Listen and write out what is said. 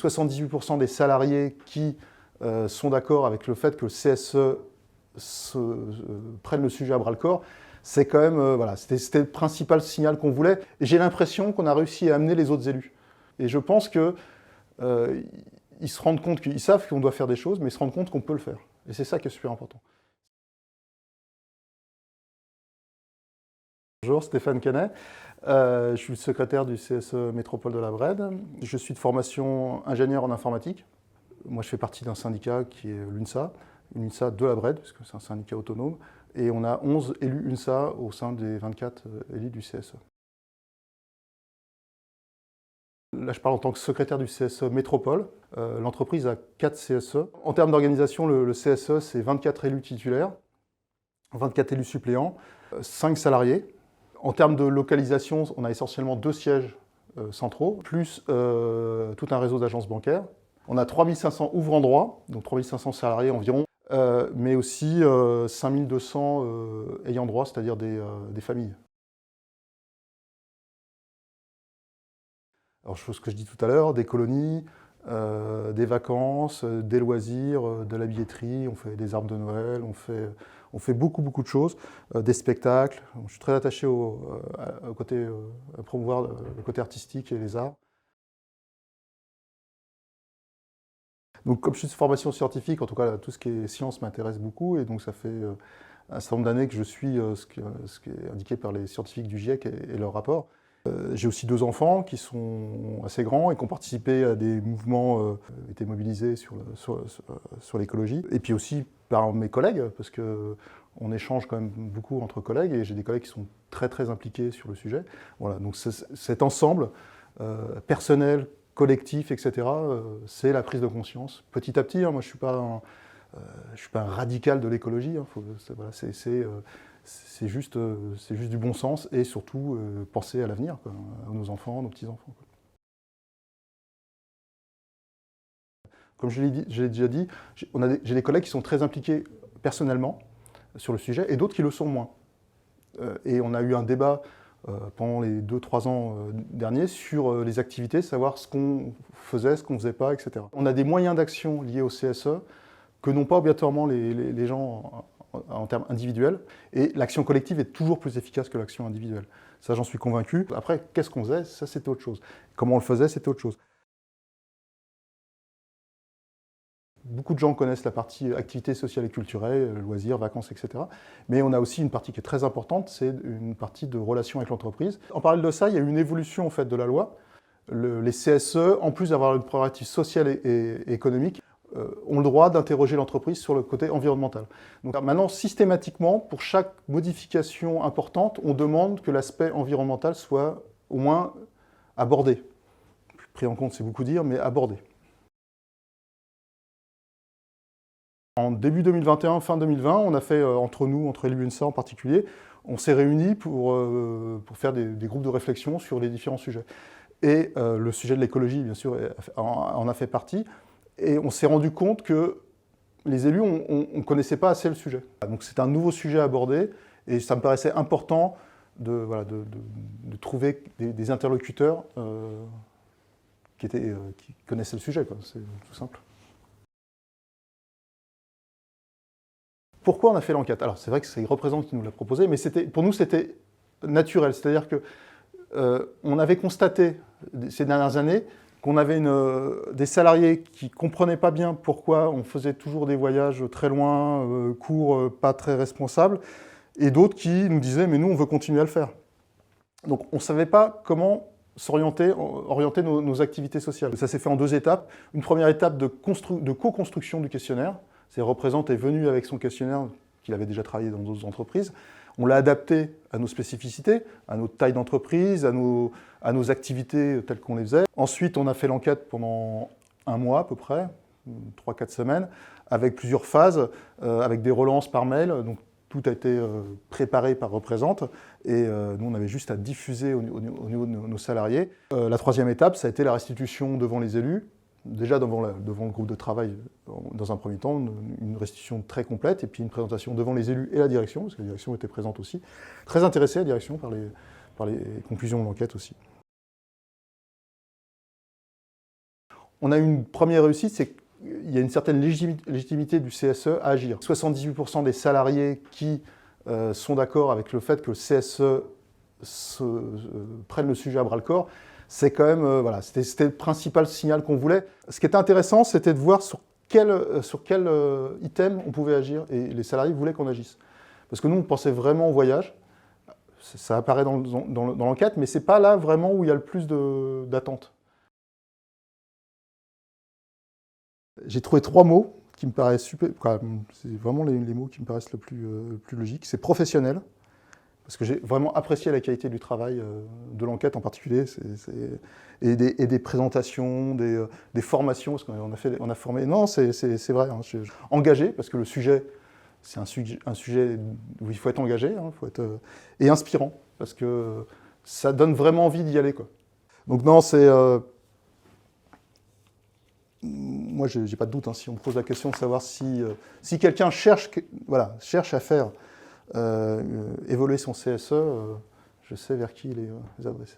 78% des salariés qui sont d'accord avec le fait que le CSE prenne le sujet à bras-le-corps, c'est quand même, voilà, c'était le principal signal qu'on voulait. Et j'ai l'impression qu'on a réussi à amener les autres élus. Et je pense qu'ils se rendent compte qu'ils savent qu'on doit faire des choses, mais ils se rendent compte qu'on peut le faire. Et c'est ça qui est super important. Bonjour, Stéphane Canet. Je suis le secrétaire du CSE Métropole de la Brède. Je suis de formation ingénieur en informatique. Moi, je fais partie d'un syndicat qui est l'UNSA, une UNSA de la Brède, parce que c'est un syndicat autonome. Et on a 11 élus UNSA au sein des 24 élus du CSE. Là, je parle en tant que secrétaire du CSE Métropole. L'entreprise a 4 CSE. En termes d'organisation, le CSE, c'est 24 élus titulaires, 24 élus suppléants, 5 salariés. En termes de localisation, on a essentiellement 2 sièges centraux, plus tout un réseau d'agences bancaires. On a 3500 ouvrants droit, donc 3500 salariés environ, mais aussi 5200 ayants droit, c'est-à-dire des familles. Alors, ce que je dis tout à l'heure, des colonies, des vacances, des loisirs, de la billetterie, on fait des arbres de Noël, on fait beaucoup de choses, des spectacles. Je suis très attaché à promouvoir le côté artistique et les arts. Donc, comme je suis de formation scientifique, en tout cas, tout ce qui est science m'intéresse beaucoup, et donc ça fait un certain nombre d'années que je suis ce qui est indiqué par les scientifiques du GIEC et leurs rapports. J'ai aussi 2 enfants qui sont assez grands et qui ont participé à des mouvements, été mobilisés sur l'écologie. Et puis aussi par mes collègues, parce qu'on échange quand même beaucoup entre collègues, et j'ai des collègues qui sont très impliqués sur le sujet. Voilà, donc cet ensemble personnel, collectif, etc., c'est la prise de conscience. Petit à petit, hein, moi je suis pas un radical de l'écologie, hein, voilà, c'est juste du bon sens et surtout penser à l'avenir, à nos enfants, nos petits-enfants. Comme je l'ai déjà dit, j'ai des collègues qui sont très impliqués personnellement sur le sujet et d'autres qui le sont moins. Et on a eu un débat pendant les 2-3 ans derniers sur les activités, savoir ce qu'on faisait, ce qu'on ne faisait pas, etc. On a des moyens d'action liés au CSE que n'ont pas obligatoirement les gens en termes individuels, et l'action collective est toujours plus efficace que l'action individuelle. Ça, j'en suis convaincu. Après, qu'est-ce qu'on faisait? Ça, c'était autre chose. Comment on le faisait, c'était autre chose. Beaucoup de gens connaissent la partie activités sociales et culturelles, loisirs, vacances, etc. Mais on a aussi une partie qui est très importante, c'est une partie de relations avec l'entreprise. En parallèle de ça, il y a eu une évolution en fait, de la loi. Les CSE, en plus d'avoir une prérogative sociale et économique, ont le droit d'interroger l'entreprise sur le côté environnemental. Donc maintenant, systématiquement, pour chaque modification importante, on demande que l'aspect environnemental soit au moins abordé. Pris en compte, c'est beaucoup dire, mais abordé. En début 2021, fin 2020, on a fait, entre nous, entre élus UNSA en particulier, on s'est réunis pour faire des groupes de réflexion sur les différents sujets. Et le sujet de l'écologie, bien sûr, en a fait partie. Et on s'est rendu compte que les élus, on ne connaissait pas assez le sujet. Donc c'est un nouveau sujet à aborder, et ça me paraissait important de trouver des interlocuteurs qui connaissaient le sujet, c'est tout simple. Pourquoi on a fait l'enquête? Alors c'est vrai que c'est Représente qui nous l'a proposé, mais pour nous c'était naturel, c'est-à-dire qu'on avait constaté ces dernières années qu'on avait des salariés qui ne comprenaient pas bien pourquoi on faisait toujours des voyages très loin, courts, pas très responsables, et d'autres qui nous disaient « mais nous, on veut continuer à le faire ». Donc on ne savait pas comment orienter nos activités sociales. Ça s'est fait en 2 étapes. Une première étape de co-construction du questionnaire. Représente est venu avec son questionnaire qu'il avait déjà travaillé dans d'autres entreprises. On l'a adapté à nos spécificités, à notre taille d'entreprise, à nos activités telles qu'on les faisait. Ensuite, on a fait l'enquête pendant 1 mois à peu près, 3-4 semaines, avec plusieurs phases, avec des relances par mail. Donc, tout a été préparé par Représente, et nous, on avait juste à diffuser au niveau de nos salariés. La 3e étape, ça a été la restitution devant les élus, déjà devant le groupe de travail dans un premier temps, une restitution très complète, et puis une présentation devant les élus et la direction, parce que la direction était présente aussi. Très intéressée, la direction, par les conclusions de l'enquête aussi. On a eu une première réussite, c'est qu'il y a une certaine légitimité du CSE à agir. 78% des salariés qui sont d'accord avec le fait que le CSE prenne le sujet à bras-le-corps, c'est quand même, voilà, c'était le principal signal qu'on voulait. Ce qui était intéressant, c'était de voir sur quel item on pouvait agir, et les salariés voulaient qu'on agisse. Parce que nous, on pensait vraiment au voyage, ça apparaît dans l'enquête, mais ce n'est pas là vraiment où il y a le plus d'attentes. J'ai trouvé 3 mots qui me paraissent super, c'est vraiment les mots qui me paraissent le plus logiques. C'est professionnel, parce que j'ai vraiment apprécié la qualité du travail de l'enquête en particulier, et des présentations, des formations, parce qu'on a formé. Non, c'est vrai. Hein, engagé, parce que le sujet, c'est un sujet où il faut être engagé, hein, et inspirant, parce que ça donne vraiment envie d'y aller, quoi. Donc non, c'est... moi, je n'ai pas de doute, hein, si on me pose la question de savoir si quelqu'un cherche à faire évoluer son CSE, je sais vers qui les adresser.